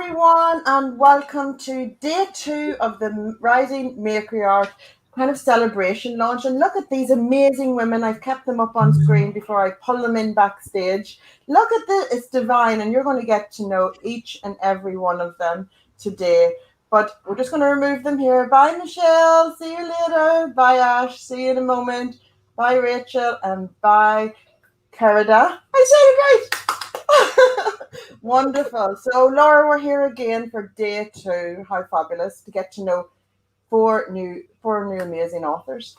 everyone, and welcome to day 2 of the Rising Matriarch kind of celebration launch. And look at these amazing women. I've kept them up on screen before I pull them in backstage. Look at this, it's divine, and you're going to get to know each and every one of them today. But we're just going to remove them here. Bye, Michelle. See you later. Bye, Ash. See you in a moment. Bye, Rachel. And bye, Carida. I said it right. Wonderful. So, Laura, we're here again for day 2. How fabulous to get to know four new amazing authors.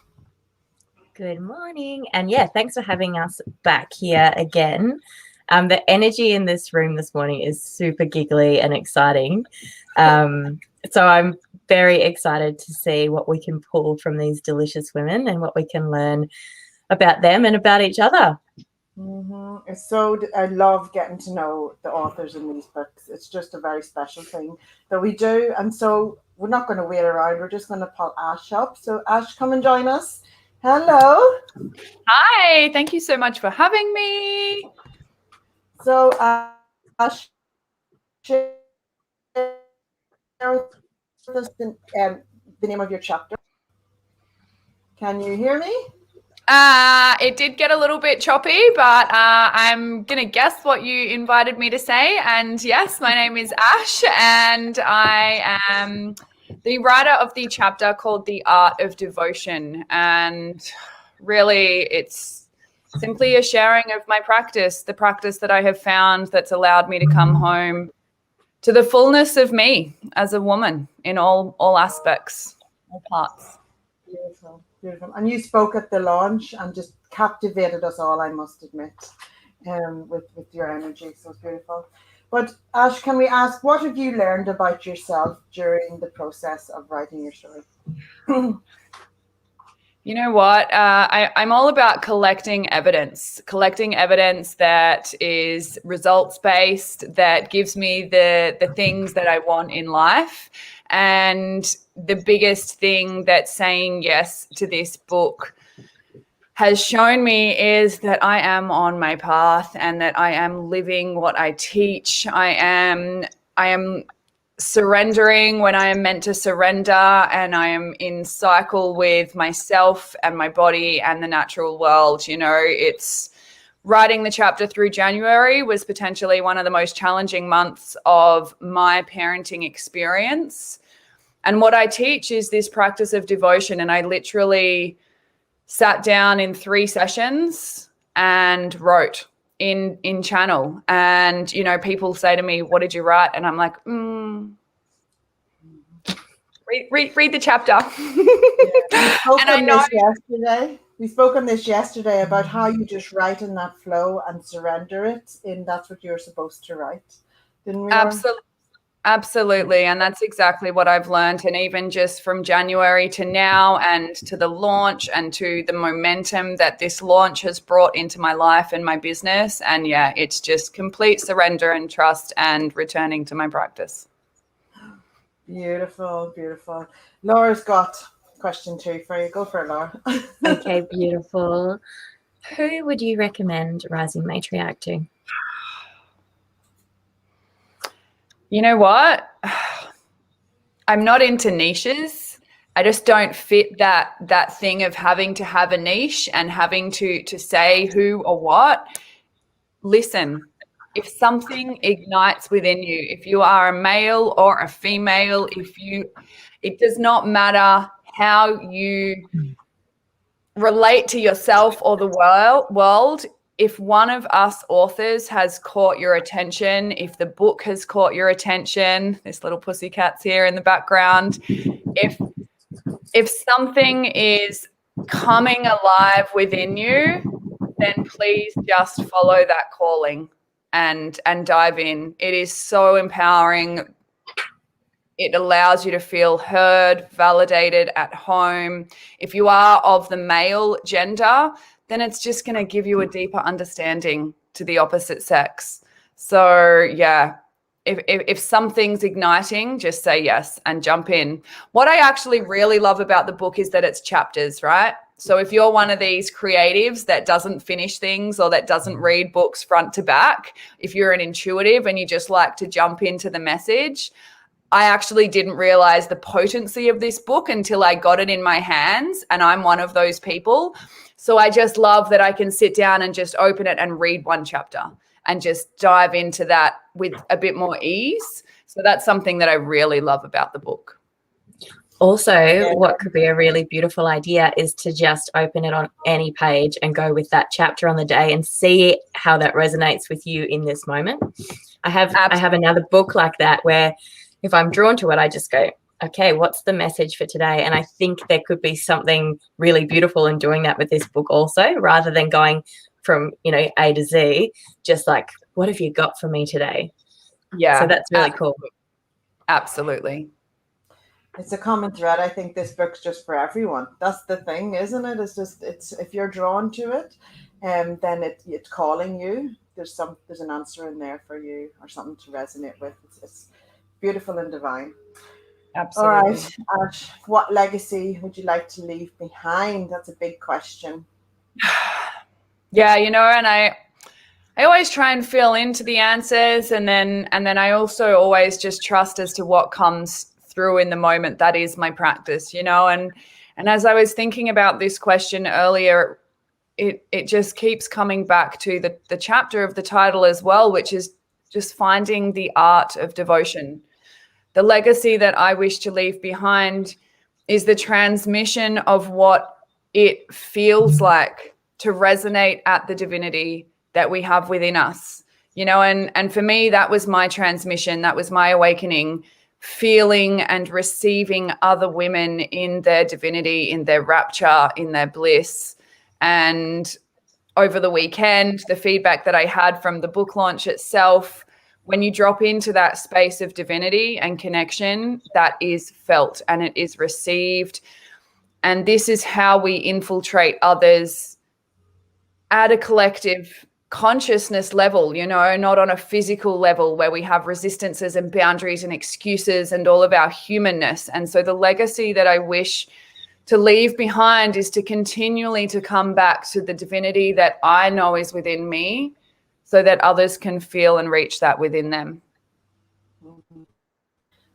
Good morning. And yeah, thanks for having us back here again. The energy in this room this morning is super giggly and exciting. So I'm very excited to see what we can pull from these delicious women and what we can learn about them and about each other. I love getting to know the authors in these books. It's just a very special thing that we do. And so we're not going to wait around. We're just going to pull Ash up. So Ash, come and join us. Hello. Hi. Thank you so much for having me. So Ash, share with us the name of your chapter. Can you hear me? It did get a little bit choppy, but I'm going to guess what you invited me to say. And yes, my name is Ash, and I am the writer of the chapter called The Art of Devotion. And really, it's simply a sharing of my practice, the practice that I have found that's allowed me to come home to the fullness of me as a woman in all aspects, all parts. Beautiful. Beautiful. And you spoke at the launch and just captivated us all, I must admit, with your energy. So it's beautiful. But Ash, can we ask, what have you learned about yourself during the process of writing your story? You know what? I'm all about collecting evidence that is results-based, that gives me the things that I want in life. And the biggest thing that saying yes to this book has shown me is that I am on my path and that I am living what I teach. I am surrendering when I am meant to surrender, and I am in cycle with myself and my body and the natural world. You know, it's writing the chapter through January was potentially one of the most challenging months of my parenting experience. And what I teach is this practice of devotion. And I literally sat down in 3 sessions and wrote in channel. And, you know, people say to me, what did you write? And I'm like, read the chapter. We spoke on this yesterday about how you just write in that flow and surrender it, and that's what you're supposed to write. Didn't we? Absolutely. And that's exactly what I've learned. And even just from January to now and to the launch and to the momentum that this launch has brought into my life and my business. And yeah, it's just complete surrender and trust and returning to my practice. Beautiful, beautiful. Laura's got question 2 for you. Go for it, Laura. Okay, beautiful. Who would you recommend Rising Matriarch to? You know what? I'm not into niches. I just don't fit that thing of having to have a niche and having to say who or what. Listen, if something ignites within you, if you are a male or a female, it does not matter how you relate to yourself or the world. If one of us authors has caught your attention, if the book has caught your attention, this little pussycat's here in the background, if something is coming alive within you, then please just follow that calling and dive in. It is so empowering. It allows you to feel heard, validated, at home. If you are of the male gender, then it's just going to give you a deeper understanding to the opposite sex. So yeah, if something's igniting, just say yes and jump in. What I actually really love about the book is that it's chapters, right? So if you're one of these creatives that doesn't finish things or that doesn't read books front to back, if you're an intuitive and you just like to jump into the message, I actually didn't realize the potency of this book until I got it in my hands, and I'm one of those people. So I just love that I can sit down and just open it and read one chapter and just dive into that with a bit more ease. So that's something that I really love about the book. Also, what could be a really beautiful idea is to just open it on any page and go with that chapter on the day and see how that resonates with you in this moment. I have another book like that where if I'm drawn to it, I just go, okay, what's the message for today? And I think there could be something really beautiful in doing that with this book also, rather than going from, A to Z, just like, what have you got for me today? Yeah. So that's really cool. Absolutely. It's a common thread. I think this book's just for everyone. That's the thing, isn't it? It's if you're drawn to it, then it's calling you. There's an answer in there for you, or something to resonate with. It's beautiful and divine. Absolutely. All right, Ash, what legacy would you like to leave behind? That's a big question. Yeah, and I always try and feel into the answers, and then I also always just trust as to what comes through in the moment. That is my practice, and as I was thinking about this question earlier, it just keeps coming back to the chapter of the title as well, which is just finding the art of devotion. The legacy that I wish to leave behind is the transmission of what it feels like to resonate at the divinity that we have within us, and for me, that was my transmission. That was my awakening, feeling and receiving other women in their divinity, in their rapture, in their bliss. And over the weekend, the feedback that I had from the book launch itself, when you drop into that space of divinity and connection, that is felt and it is received. And this is how we infiltrate others at a collective consciousness level, not on a physical level where we have resistances and boundaries and excuses and all of our humanness. And so the legacy that I wish to leave behind is to continually to come back to the divinity that I know is within me, so that others can feel and reach that within them.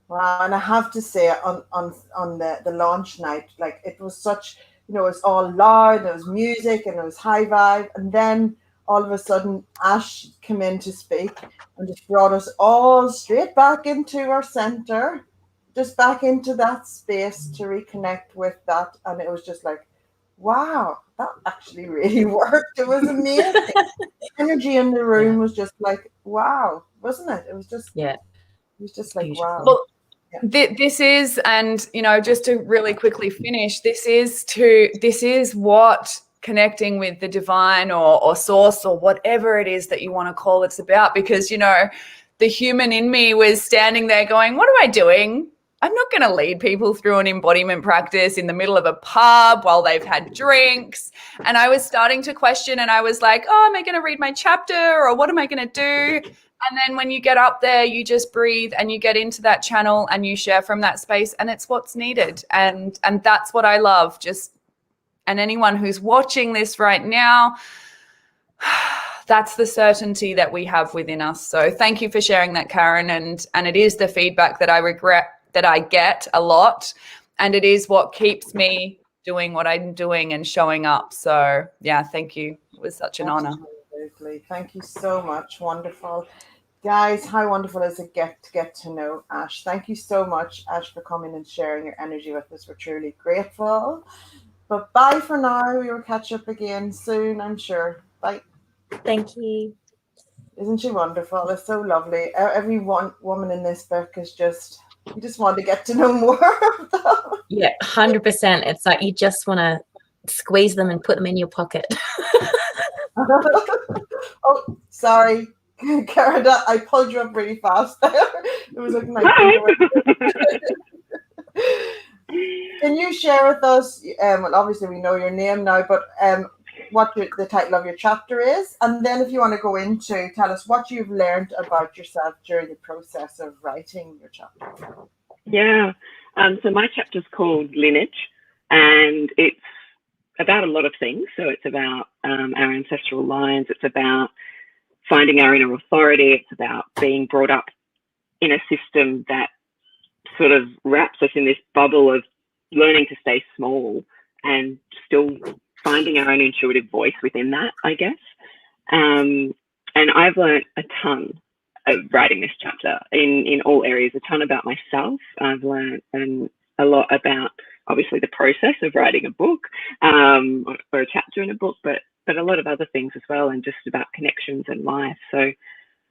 Wow, and I have to say, on the launch night, like, it was such, it was all loud, there was music, and it was high vibe, and then all of a sudden Ash came in to speak and just brought us all straight back into our center, just back into that space to reconnect with that, and it was just like, wow, that actually really worked. It was amazing. Energy in the room was just like, wow, wasn't it? It was just, it was just like, beautiful. wow. Well, this is, and just to really quickly finish, this is what connecting with the divine or source or whatever it is that you want to call it's about, because the human in me was standing there going, what am I doing? I'm not going to lead people through an embodiment practice in the middle of a pub while they've had drinks. And I was starting to question, and I was like, oh, am I going to read my chapter, or what am I going to do? And then when you get up there, you just breathe and you get into that channel and you share from that space, and it's what's needed. And that's what I love. And anyone who's watching this right now, that's the certainty that we have within us. So thank you for sharing that, Karen. And it is the feedback that I get a lot, and it is what keeps me doing what I'm doing and showing up. So yeah, thank you. It was such an honor. Absolutely. Thank you so much. Wonderful. Guys, how wonderful is it to get to know Ash? Thank you so much, Ash, for coming and sharing your energy with us. We're truly grateful. But bye for now. We will catch up again soon, I'm sure. Bye. Thank you. Isn't she wonderful? It's so lovely. Every woman in this book is just, you just want to get to know more of them. Yeah, 100%. It's like you just want to squeeze them and put them in your pocket. Oh, sorry, Karen, I pulled you up really fast there. It was like my Can you share with us, well, obviously we know your name now, but what the title of your chapter is, and then if you want to go into, tell us what you've learned about yourself during the process of writing your chapter. Yeah, so my chapter's called Lineage, and it's about a lot of things. So it's about our ancestral lines. It's about finding our inner authority. It's about being brought up in a system that sort of wraps us in this bubble of learning to stay small and still finding our own intuitive voice within that, I guess. And I've learned a ton of writing this chapter in all areas, a ton about myself. I've learned a lot about, obviously, the process of writing a book or a chapter in a book, but a lot of other things as well, and just about connections and life. So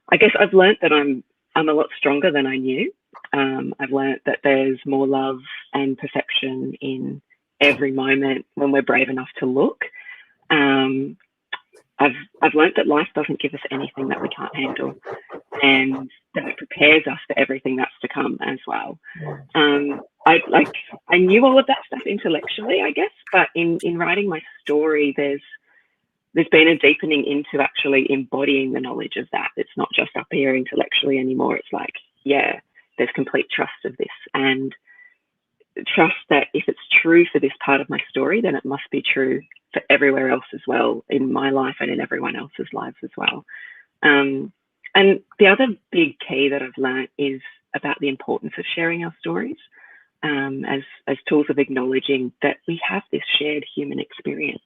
I guess I've learned that I'm a lot stronger than I knew. I've learned that there's more love and perception in every moment when we're brave enough to look. I've learned that life doesn't give us anything that we can't handle, and that it prepares us for everything that's to come as well. I knew all of that stuff intellectually, I guess, but in writing my story, there's been a deepening into actually embodying the knowledge of that. It's not just up here intellectually anymore. It's like, yeah, there's complete trust of this, and trust that if it's true for this part of my story, then it must be true for everywhere else as well, in my life and in everyone else's lives as well. And the other big key that I've learned is about the importance of sharing our stories as tools of acknowledging that we have this shared human experience.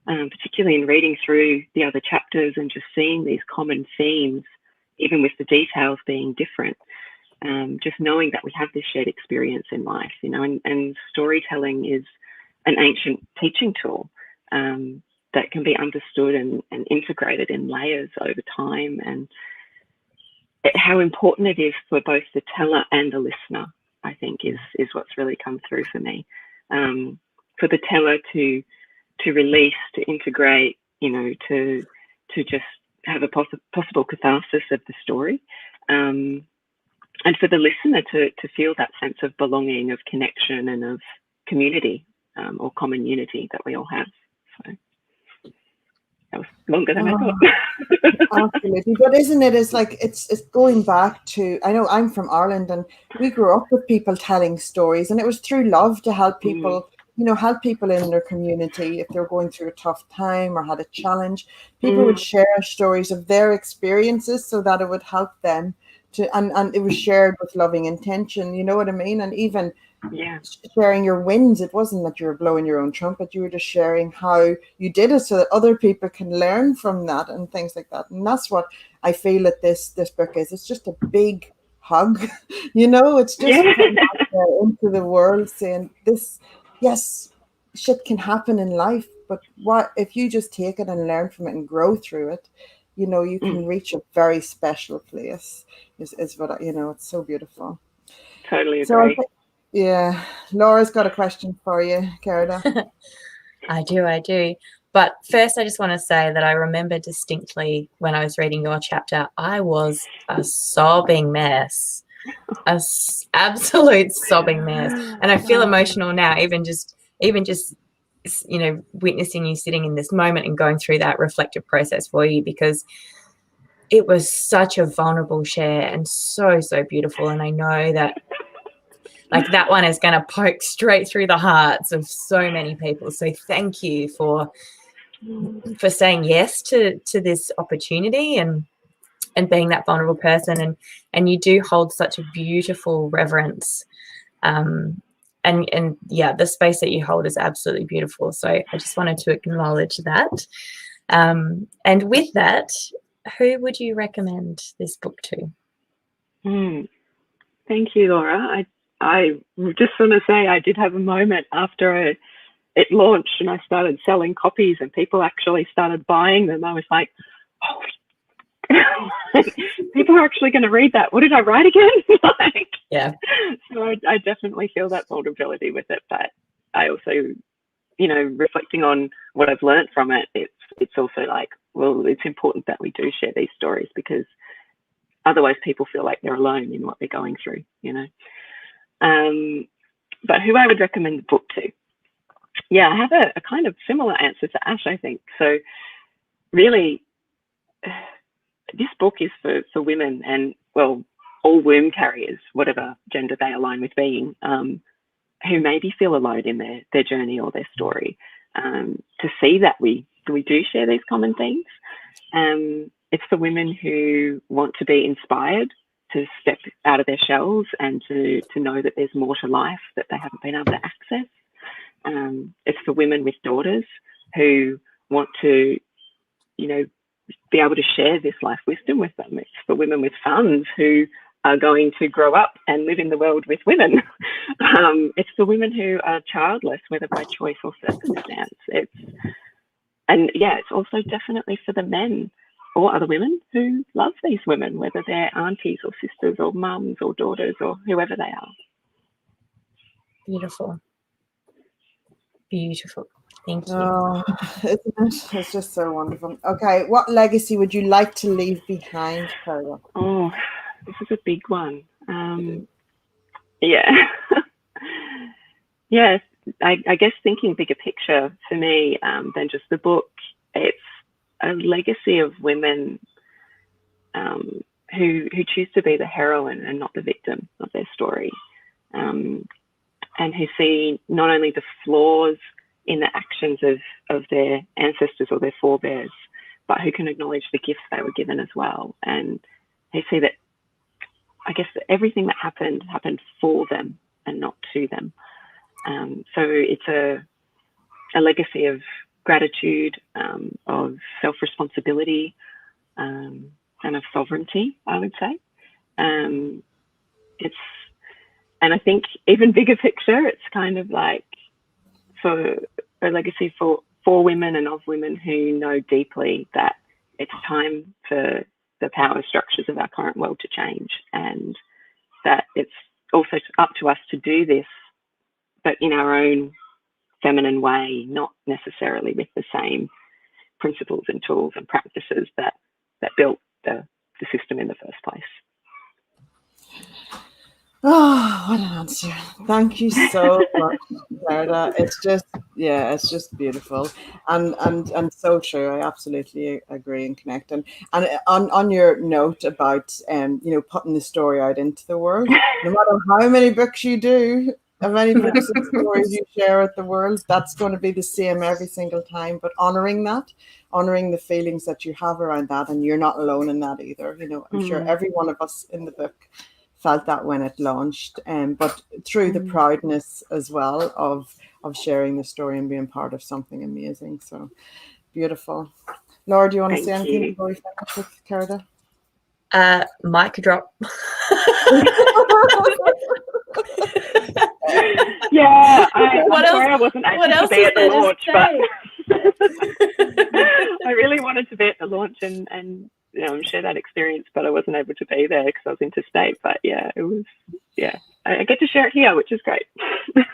Particularly in reading through the other chapters and just seeing these common themes, even with the details being different. Just knowing that we have this shared experience in life, and storytelling is an ancient teaching tool that can be understood and integrated in layers over time, and how important it is for both the teller and the listener, I think, is what's really come through for me. For the teller to release, to integrate, to just have a possible catharsis of the story. And for the listener to feel that sense of belonging, of connection, and of community, or common unity that we all have. So that was longer than I thought. Absolutely. But isn't it, it's going back to, I know I'm from Ireland, and we grew up with people telling stories, and it was through love to help people, help people in their community if they're going through a tough time or had a challenge. People would share stories of their experiences so that it would help them and it was shared with loving intention, you know what I mean? And even sharing your wins, it wasn't that you were blowing your own trumpet, you were just sharing how you did it so that other people can learn from that and things like that. And that's what I feel that this book is. It's just a big hug, it's just putting out there into the world saying this, yes, shit can happen in life, but what if you just take it and learn from it and grow through it, you can reach a very special place, is what it's so beautiful. Totally agree. So Laura's got a question for you, Gerda. I do. But first, I just want to say that I remember distinctly when I was reading your chapter, I was a sobbing mess, absolute sobbing mess. And I feel emotional now, even just witnessing you sitting in this moment and going through that reflective process for you, because it was such a vulnerable share and so beautiful. And I know that that one is going to poke straight through the hearts of so many people. So thank you for saying yes to this opportunity and being that vulnerable person. And you do hold such a beautiful reverence. And the space that you hold is absolutely beautiful. So I just wanted to acknowledge that. And with that, who would you recommend this book to? Thank you, Laura. I just want to say I did have a moment after it launched and I started selling copies and people actually started buying them. I was like, oh, people are actually going to read that. What did I write again? So I definitely feel that vulnerability with it, but I also, reflecting on what I've learned from it, it's also like, well, it's important that we do share these stories, because otherwise people feel like they're alone in what they're going through, But who I would recommend the book to? I have a kind of similar answer to Ash, I think. So really, this book is for women and, well, all womb carriers, whatever gender they align with being, who maybe feel alone in their journey or their story. to see that we do share these common themes. It's the women who want to be inspired to step out of their shells and to know that there's more to life that they haven't been able to access. It's the women with daughters who want to, be able to share this life wisdom with them. It's the women with funds who are going to grow up and live in the world with women. It's the women who are childless, whether by choice or circumstance. It's also definitely for the men or other women who love these women, whether they're aunties or sisters or mums or daughters or whoever they are. Beautiful. Beautiful. Thank you. Oh, isn't it? It's just so wonderful. Okay, what legacy would you like to leave behind, Carla? Oh, this is a big one. Yeah. Yes, I guess thinking bigger picture for me than just the book, it's a legacy of women who choose to be the heroine and not the victim of their story, and who see not only the flaws in the actions of their ancestors or their forebears, but who can acknowledge the gifts they were given as well, and who see that, I guess, that everything that happened for them and not to them. So it's a legacy of gratitude, of self-responsibility, and of sovereignty, I would say. And I think even bigger picture, it's kind of like for a legacy for women and of women who know deeply that it's time for the power structures of our current world to change, and that it's also up to us to do this, but in our own feminine way, not necessarily with the same principles and tools and practices that built the system in the first place. Oh, what an answer. Thank you so much, Gerda. It's just beautiful and so true. I absolutely agree and connect. And on your note about putting the story out into the world, no matter how many books you do, how many books and stories you share with the world, that's going to be the same every single time. But honoring the feelings that you have around that, and you're not alone in that either. I'm sure every one of us in the book felt that when it launched, but through the proudness as well of sharing the story and being part of something amazing. So beautiful. Laura, do you want to say anything before we finish with Gerda? Mic drop. Yeah, I'm sorry I wasn't able to be at the launch, but I really wanted to be at the launch and share that experience, but I wasn't able to be there because I was interstate. But yeah, it was, I get to share it here, which is great.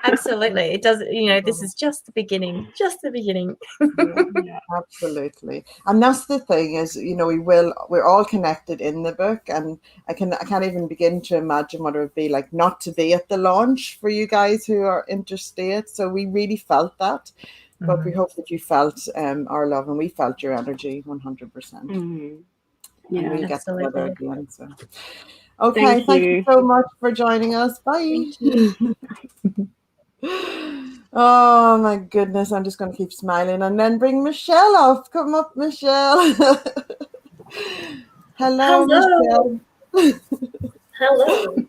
Absolutely. It does, this is just the beginning, Yeah, absolutely. And that's the thing is, we're all connected in the book, and I can't even begin to imagine what it would be like not to be at the launch for you guys who are interstate. So we really felt that. But we hope that you felt our love, and we felt your energy 100%. Yeah, and we'll get absolutely. together again. So, okay, thank you so much for joining us. Bye. Oh my goodness, I'm just going to keep smiling and then bring Michelle up. Come up, Michelle. Hello, Michelle. Hello.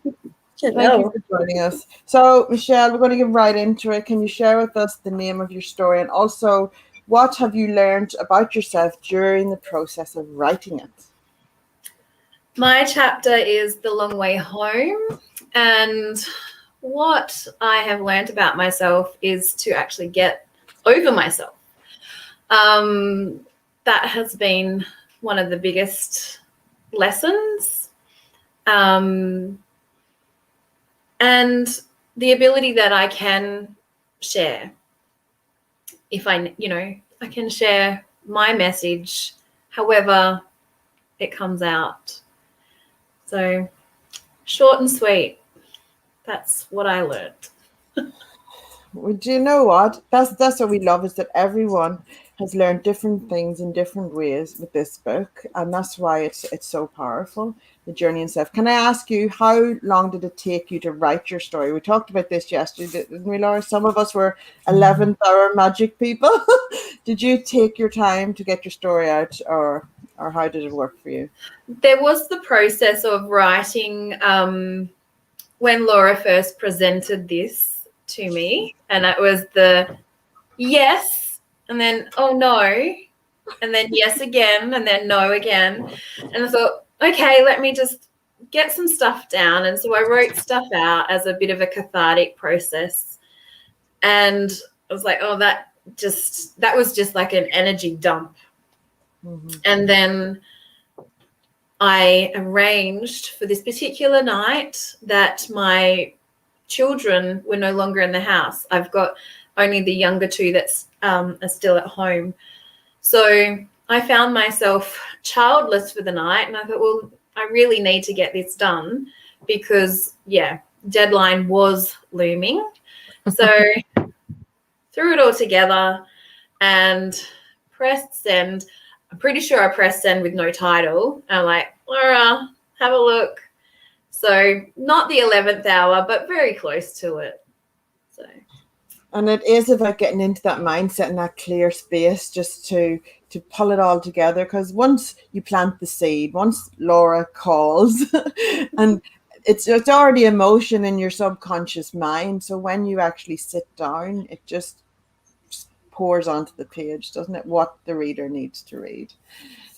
Thank you for joining us. So, Michelle, we're going to get right into it. Can you share with us the name of your story, and also what have you learned about yourself during the process of writing it? My chapter is The Long Way Home, and what I have learned about myself is to actually get over myself. That has been one of the biggest lessons. And the ability that I can share, if I can share my message however it comes out. So short and sweet, that's what I learned. Well, do you know what? That's what we love, is that everyone has learned different things in different ways with this book, and that's why it's so powerful, the journey and stuff. Can I ask you, how long did it take you to write your story? We talked about this yesterday, didn't we, Laura? Some of us were 11th hour magic people. Did you take your time to get your story out, or how did it work for you? There was the process of writing when Laura first presented this to me, and it was the yes, and then oh no, and then yes again, and then no again. And I thought, okay, let me just get some stuff down. And so I wrote stuff out as a bit of a cathartic process. And I was like, oh, that was just like an energy dump. Mm-hmm. And then I arranged for this particular night that my children were no longer in the house. I've got only the younger two that's are still at home. So I found myself childless for the night, and I thought, well, I really need to get this done because, deadline was looming. So threw it all together and pressed send. I'm pretty sure I pressed send with no title. I'm like, Laura, have a look. So not the 11th hour, but very close to it. So. And it is about getting into that mindset and that clear space just to pull it all together. Because once you plant the seed, once Laura calls, and it's already emotion in your subconscious mind. So when you actually sit down, it just pours onto the page, doesn't it? What the reader needs to read.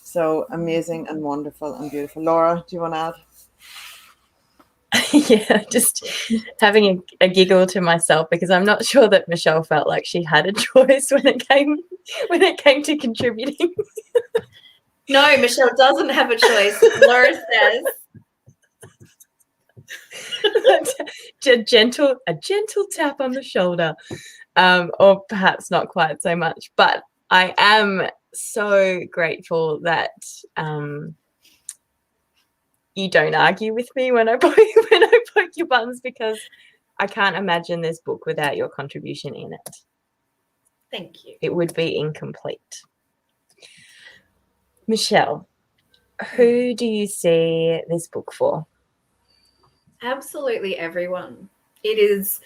So amazing and wonderful and beautiful. Laura, do you want to add? Yeah, just having a giggle to myself because I'm not sure that Michelle felt like she had a choice when it came to contributing. No, Michelle doesn't have a choice. Laura says. a gentle tap on the shoulder, or perhaps not quite so much. But I am so grateful that you don't argue with me when I poke your buttons, because I can't imagine this book without your contribution in it. Thank you. It would be incomplete. Michelle, who do you see this book for? Absolutely everyone. It is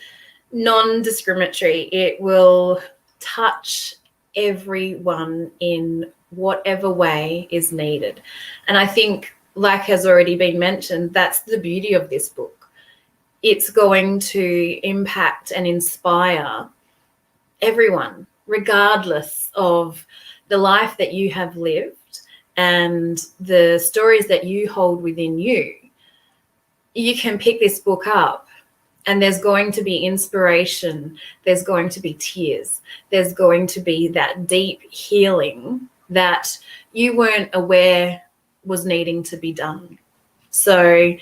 non-discriminatory. It will touch everyone in whatever way is needed. And I think, like has already been mentioned, that's the beauty of this book. It's going to impact and inspire everyone, regardless of the life that you have lived and the stories that you hold within you. You can pick this book up and there's going to be inspiration. There's going to be tears. There's going to be that deep healing that you weren't aware was needing to be done. So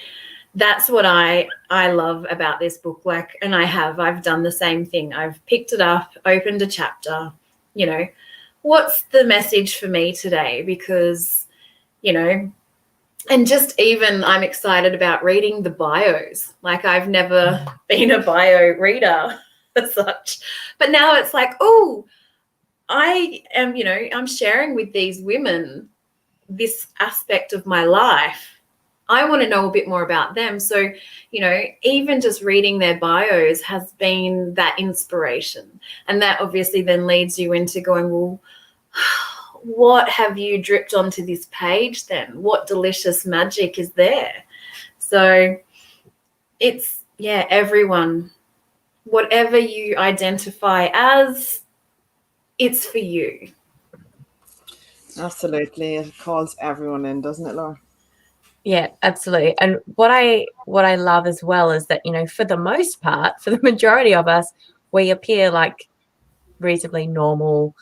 that's what I love about this book. And I've done the same thing. I've picked it up, opened a chapter, what's the message for me today? Because, and just even I'm excited about reading the bios. I've never been a bio reader as such, but now it's like, oh, I am, I'm sharing with these women this aspect of my life. I want to know a bit more about them. So, even just reading their bios has been that inspiration. And that obviously then leads you into going, well, what have you dripped onto this page then? What delicious magic is there? So it's, everyone, whatever you identify as, it's for you. Absolutely. It calls everyone in, doesn't it, Laura? Yeah, absolutely. And what I love as well is that, for the most part, for the majority of us, we appear like reasonably normal,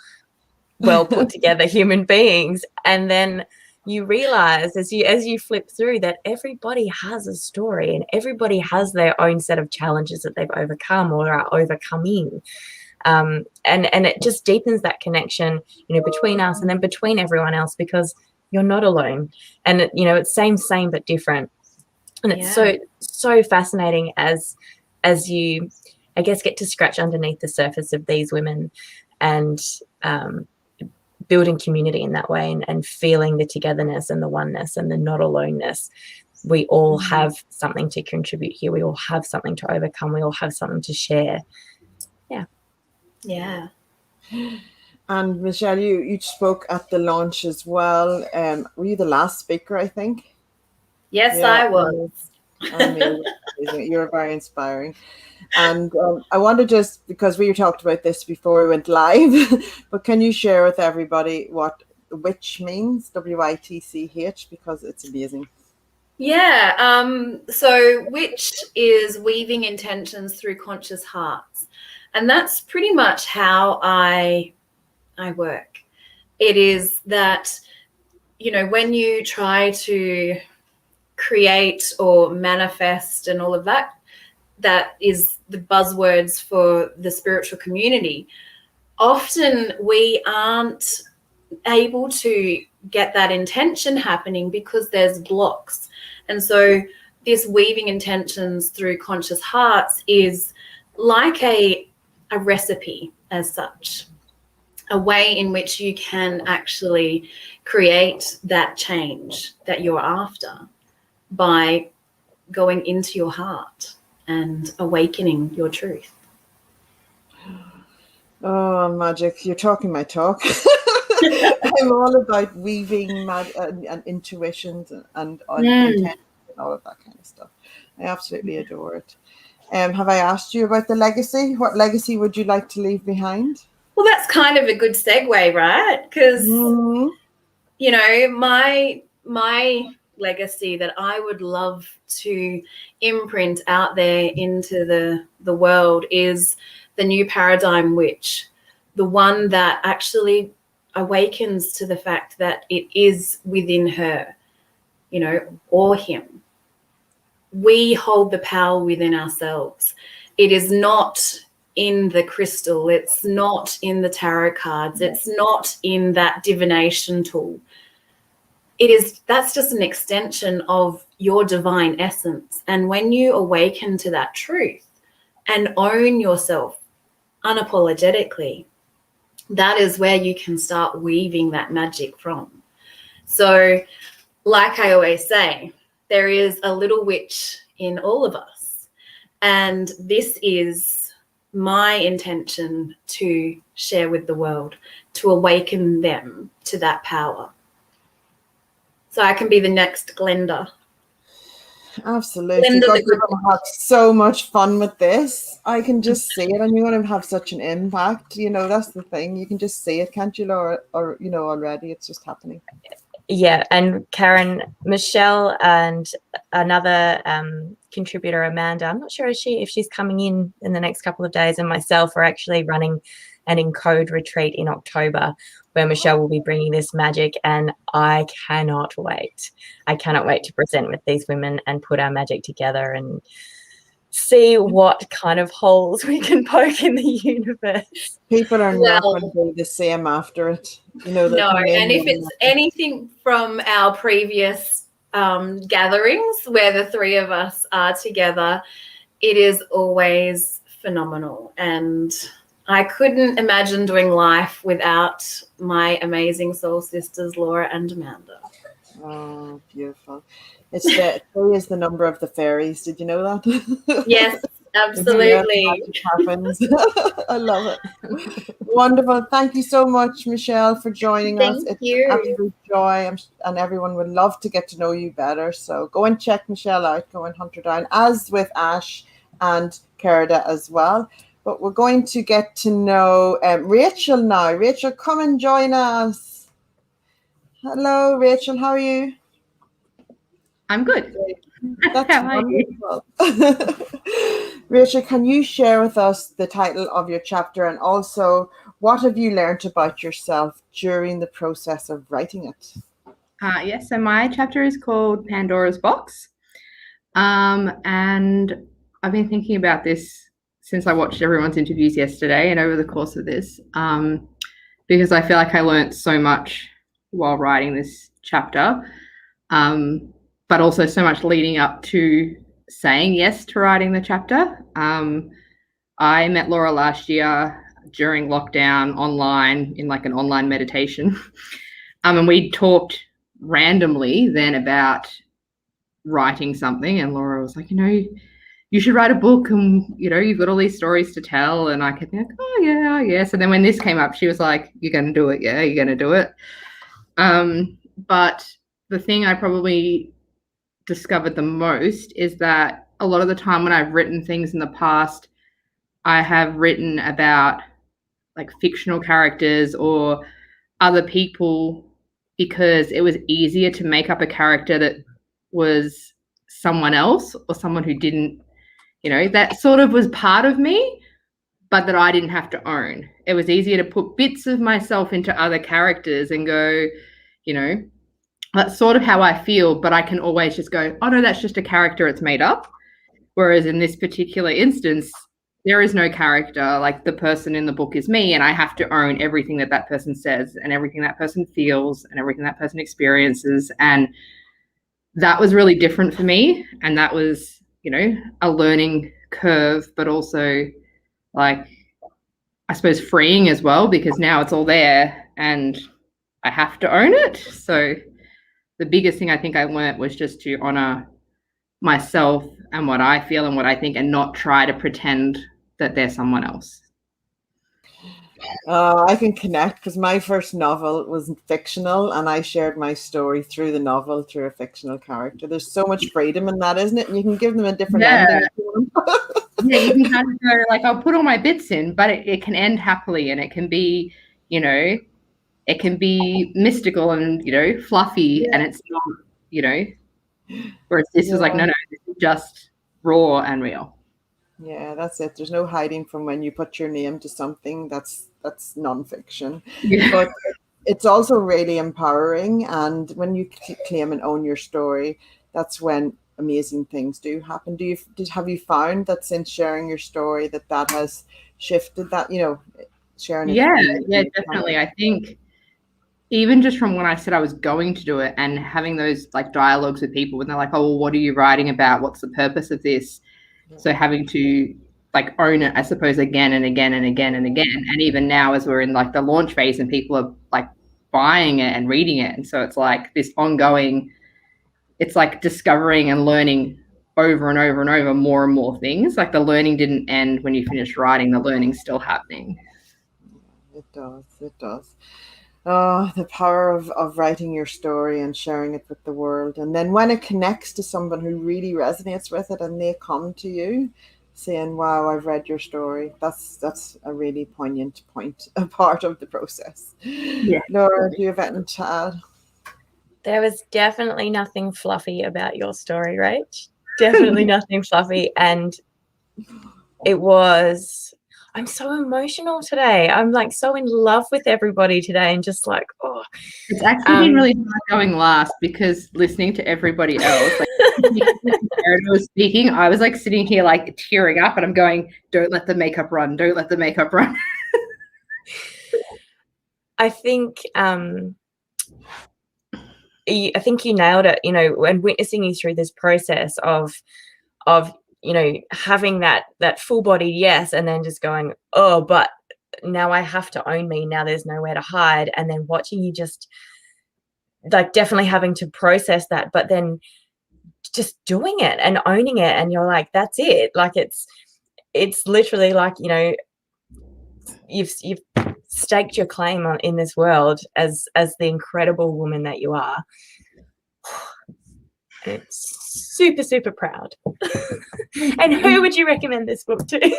well put together human beings. And then you realize as you flip through that everybody has a story and everybody has their own set of challenges that they've overcome or are overcoming. And it just deepens that connection, between us and then between everyone else, because you're not alone. And it's same but different. And it's so fascinating as you, I guess, get to scratch underneath the surface of these women and building community in that way and feeling the togetherness and the oneness and the not aloneness. we all have something to contribute here. We all have something to overcome. We all have something to share. Yeah. And Michelle, you spoke at the launch as well. Were you the last speaker, I think? Yes, Yeah. I was. Amazing. You're very inspiring. And I want to just, because we talked about this before we went live, but can you share with everybody what witch means, WITCH, because it's amazing. Yeah. So witch is weaving intentions through conscious hearts. And that's pretty much how I work. It is that, when you try to create or manifest and all of that, that is the buzzwords for the spiritual community. Often we aren't able to get that intention happening because there's blocks. And so this weaving intentions through conscious hearts is like a recipe as such, a way in which you can actually create that change that you're after by going into your heart and awakening your truth. Oh, magic. You're talking my talk. I'm all about weaving and intuitions and intention and all of that kind of stuff. I absolutely adore it. Have I asked you about the legacy? What legacy would you like to leave behind? Well, that's kind of a good segue, right? Because, my legacy that I would love to imprint out there into the world is the new paradigm witch, the one that actually awakens to the fact that it is within her, or him. We hold the power within ourselves. It is not in the crystal. It's not in the tarot cards. It's not in that divination tool. That's just an extension of your divine essence. And when you awaken to that truth and own yourself unapologetically, that is where you can start weaving that magic from. So, like I always say, there is a little witch in all of us. And this is my intention to share with the world, to awaken them to that power. So I can be the next Glenda. Absolutely. God, you're going to have so much fun with this. I can just see it, and you're going to have such an impact. That's the thing. You can just see it, can't you, Laura? Or already it's just happening. Yeah, and Karen, Michelle, and another contributor, Amanda. I'm not sure if she's coming in the next couple of days, and myself are actually running an Encode retreat in October, where Michelle will be bringing this magic, and I cannot wait. I cannot wait to present with these women and put our magic together and see what kind of holes we can poke in the universe. People are not going to be the same after it. No, and if it's anything from our previous gatherings where the three of us are together, it is always phenomenal. And I couldn't imagine doing life without my amazing soul sisters, Laura and Amanda. Oh, beautiful. Three is the number of the fairies. Did you know that? Yes, absolutely. Happens. I love it. Wonderful. Thank you so much, Michelle, for joining us. Thank you. An absolute joy, and everyone would love to get to know you better. So go and check Michelle out. Go and hunt her down, as with Ash and Kerda as well. But we're going to get to know Rachel now. Rachel, come and join us. Hello, Rachel. How are you? I'm good. That's wonderful. Rachel, can you share with us the title of your chapter, and also what have you learned about yourself during the process of writing it? Yes, so my chapter is called Pandora's Box. And I've been thinking about this since I watched everyone's interviews yesterday and over the course of this, because I feel like I learned so much while writing this chapter, but also so much leading up to saying yes to writing the chapter. I met Laura last year during lockdown online in like an online meditation. And we talked randomly then about writing something, and Laura was like, you should write a book, and you've got all these stories to tell. And I kept being like, oh yeah, yes. And then when this came up, she was like, you're going to do it. Yeah, you're going to do it. But the thing I probably discovered the most is that a lot of the time when I've written things in the past, I have written about like fictional characters or other people because it was easier to make up a character that was someone else or someone who didn't, that sort of was part of me, but that I didn't have to own. It was easier to put bits of myself into other characters and go, that's sort of how I feel, but I can always just go, oh no, that's just a character, it's made up. Whereas in this particular instance, there is no character. Like, the person in the book is me, and I have to own everything that person says and everything that person feels and everything that person experiences. And that was really different for me. And that was, a learning curve, but also, like, I suppose freeing as well, because now it's all there and I have to own it. So the biggest thing I think I learned was just to honor myself and what I feel and what I think, and not try to pretend that they're someone else. I can connect, because my first novel was fictional, and I shared my story through the novel through a fictional character. There's so much freedom in that, isn't it? And you can give them a different ending. Yeah, you can kind of go like, I'll put all my bits in, but it can end happily, and it can be, it can be mystical and fluffy, and it's not, whereas this is like, no, this is just raw and real. Yeah, that's it. There's no hiding from when you put your name to something that's nonfiction. Yeah. But it's also really empowering, and when you claim and own your story, that's when amazing things do happen. Have you found that since sharing your story that has shifted, that sharing it? Yeah, definitely. I think even just from when I said I was going to do it and having those like dialogues with people when they're like, oh, well, what are you writing about? What's the purpose of this? So having to like own it, I suppose, again and again and again and again. And even now, as we're in like the launch phase and people are like buying it and reading it. And so it's like this ongoing, it's like discovering and learning over and over and over more and more things. Like the learning didn't end when you finished writing, the learning's still happening. It does. Oh, the power of writing your story and sharing it with the world. And then when it connects to someone who really resonates with it and they come to you saying, wow, I've read your story, that's a really poignant a part of the process. Yeah. Laura, do you have anything to add? There was definitely nothing fluffy about your story, Rach. Definitely nothing fluffy. And I'm so emotional today. I'm like so in love with everybody today, and just like, oh. It's actually been really hard going last, because listening to everybody else, like Erin was speaking, I was like sitting here like tearing up, and I'm going, don't let the makeup run. Don't let the makeup run. I think you nailed it, when witnessing you through this process of having that full bodied yes, and then just going, oh, but now I have to own me. Now there's nowhere to hide. And then watching you just like definitely having to process that, but then just doing it and owning it. And you're like, that's it. Like it's literally like, you've staked your claim in this world as the incredible woman that you are. It's super, super proud. And who would you recommend this book to?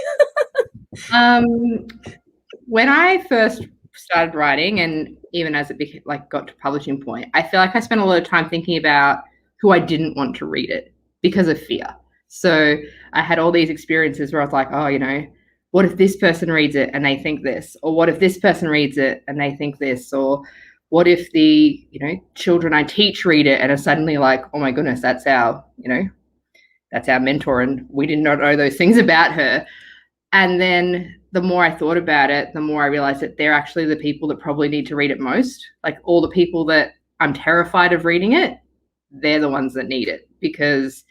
When I first started writing, and even as it got to publishing point, I feel like I spent a lot of time thinking about who I didn't want to read it because of fear. So I had all these experiences where I was like, oh, what if this person reads it and they think this? Or what if this person reads it and they think this? Or what if the, children I teach read it and are suddenly like, oh my goodness, that's our mentor, and we did not know those things about her. And then the more I thought about it, the more I realized that they're actually the people that probably need to read it most. Like all the people that I'm terrified of reading it, they're the ones that need it, because,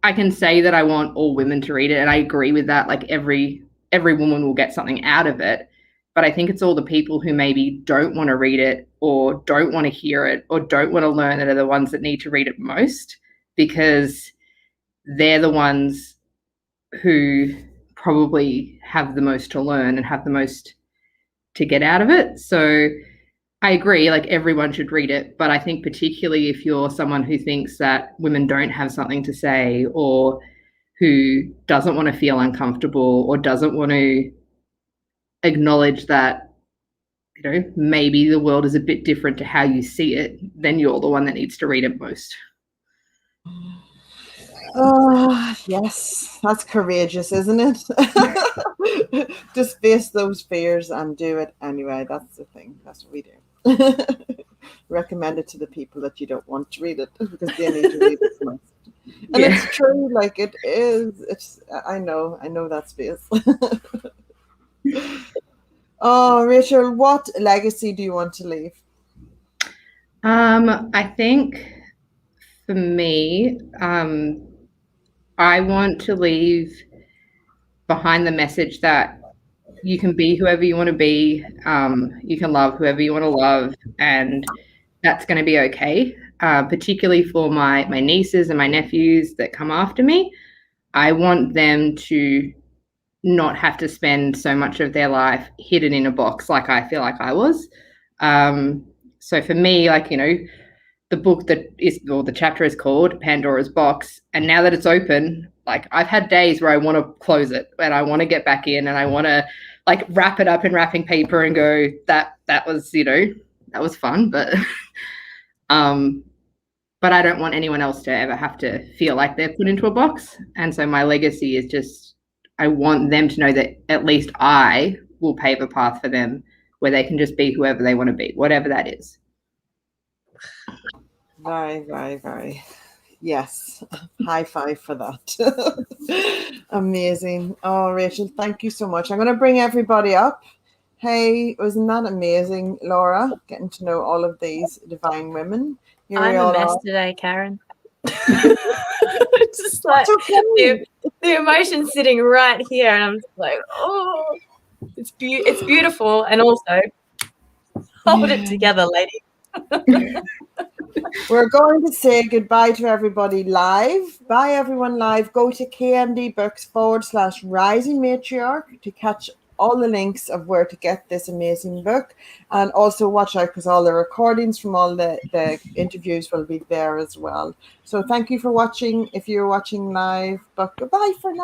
I can say that I want all women to read it, and I agree with that. Like every woman will get something out of it. But I think it's all the people who maybe don't want to read it or don't want to hear it or don't want to learn that are the ones that need to read it most, because they're the ones who probably have the most to learn and have the most to get out of it. So I agree, like everyone should read it, but I think particularly if you're someone who thinks that women don't have something to say, or who doesn't want to feel uncomfortable, or doesn't want to acknowledge that, you know, maybe the world is a bit different to how you see it, then you're the one that needs to read it most. Oh, yes, that's courageous, isn't it? Just face those fears and do it anyway. That's the thing. That's what we do. Recommend it to the people that you don't want to read it, because they need to read it most. And Yeah. it's true, like it is. It's I know that space. Oh, Rachel, what legacy do you want to leave? I think for me, I want to leave behind the message that you can be whoever you want to be. You can love whoever you want to love, and that's going to be okay. Particularly for my nieces and my nephews that come after me, I want them to not have to spend so much of their life hidden in a box like I feel like I was. So for me, like, you know, the book that is, or the chapter is called Pandora's Box. And now that it's open, like I've had days where I want to close it and I want to get back in and I want to like wrap it up in wrapping paper and go, that was, you know, that was fun. But I don't want anyone else to ever have to feel like they're put into a box. And so my legacy is just, I want them to know that at least I will pave a path for them where they can just be whoever they want to be, whatever that is. Very, very, very. Yes. High five for that. Amazing. Oh, Rachel, thank you so much. I'm going to bring everybody up. Hey, wasn't that amazing, Laura? Getting to know all of these divine women. Here I'm we a all mess are. today, Karen. It's just like the emotion sitting right here, and I'm just like, oh, it's beautiful, and also hold it together, lady. We're going to say goodbye to everybody live. Bye, everyone live. Go to kmdbooks.com/Rising Matriarch to catch all the links of where to get this amazing book. And also watch out, because all the recordings from all the interviews will be there as well. So thank you for watching if you're watching live. But goodbye for now.